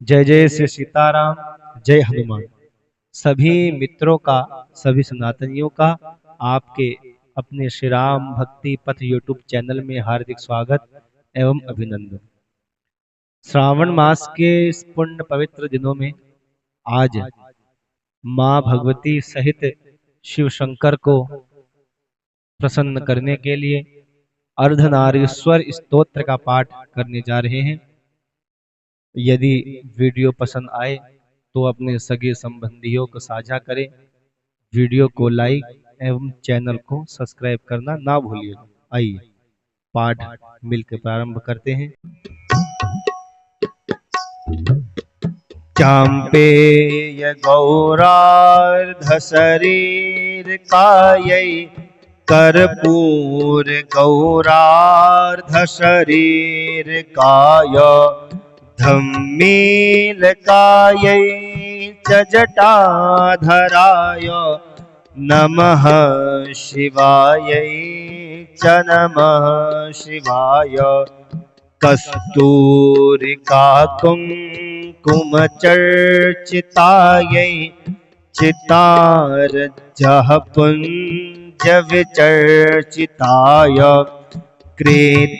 जय जय श्री सीताराम। जय हनुमान। सभी मित्रों का, सभी सनातनियों का आपके अपने श्री राम भक्ति पथ यूट्यूब चैनल में हार्दिक स्वागत एवं अभिनंदन। श्रावण मास के इस पुण्य पवित्र दिनों में आज माँ भगवती सहित शिव शंकर को प्रसन्न करने के लिए अर्धनारीश्वर स्तोत्र का पाठ करने जा रहे हैं। यदि वीडियो पसंद आए तो अपने सगे संबंधियों को साझा करें। वीडियो को लाइक एवं चैनल को सब्सक्राइब करना ना भूलिएगा। आइए पाठ मिलकर प्रारंभ करते हैं। चांपेय गौरार्ध शरीर कायै कर्पूर गौरार्ध शरीर काय धम्मीलकायै च जटाधराय नमः शिवायै च नमः शिवाय। कस्तूरिका कुङ्कुमचर्चितायै चितारजः पुञ्जविचर्चिताय कृतस्मरायै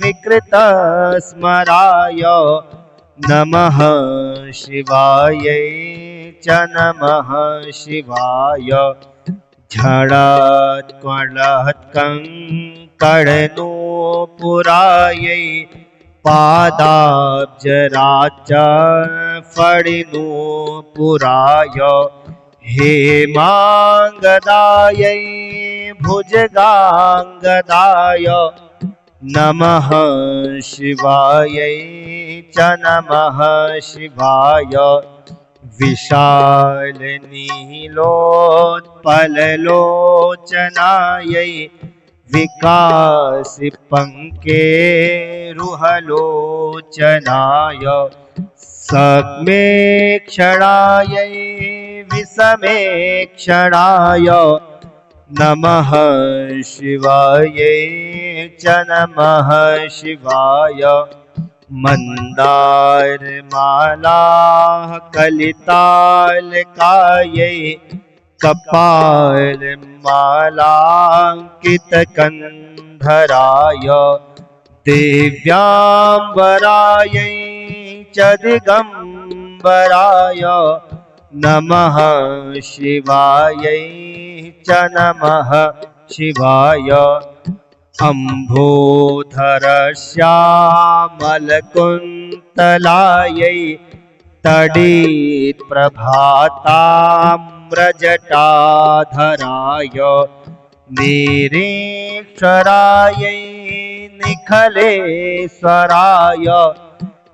विकृतस्मराय नमः शिवायै च नमः शिवाय। झड़त्कलत्कङ्कणनूपुरायै पादाब्जराच फणिनूपुराय हेमाङ्गदायै भुजगाङ्गदाय नमः शिवायै च नमः शिवाय। विशालनीलोत्पललोचनायै विकासिपङ्केरुहलोचनाय सक्मेक्षणायै विषमेक्षणाय नमः शिवायै च नमः शिवाय। मन्दारमालाः कलितालकायै कपालमालाङ्कितकन्धराय दिव्याम्बरायै च दिगम्बराय नमः शिवायै च नमः शिवाय। अम्भोधरश्यामलकुन्तलायै तडित्प्रभाताम्रजटाधराय निरीक्षरायै निखलेश्वराय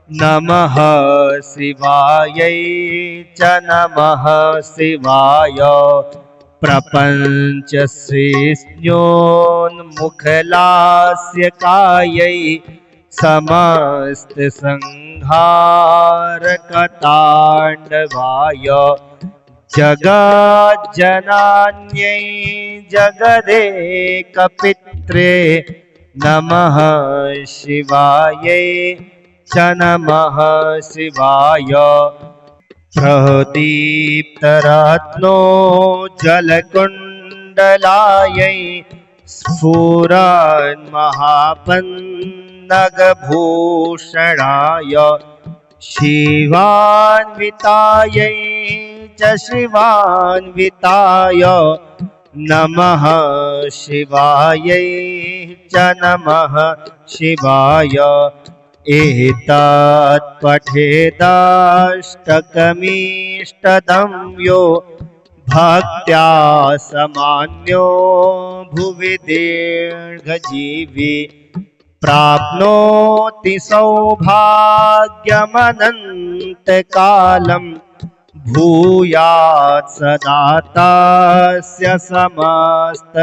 नमः शिवायै च नमः शिवाय। प्रपञ्चश्रेष्ठ्योन्मुखलास्यकायै समस्तसंहारकताण्डवाय जगज्जनान्यै जगदेकपित्रे नमः शिवायै च नमः शिवाय। प्रदीप्तरत्नोज्ज्वलकुण्डलायै स्फुरन्महापन्नगभूषणाय शिवान्वितायै च शिवान्विताय नमः शिवायै च नमः शिवाय। एतत्पठेदष्टकमीष्टदं यो भक्त्या समान्यो भुवि दीर्घजीवी प्राप्नोति सौभाग्यमनन्तकालं भूयात् सदा तस्य समस्तसिद्धिः।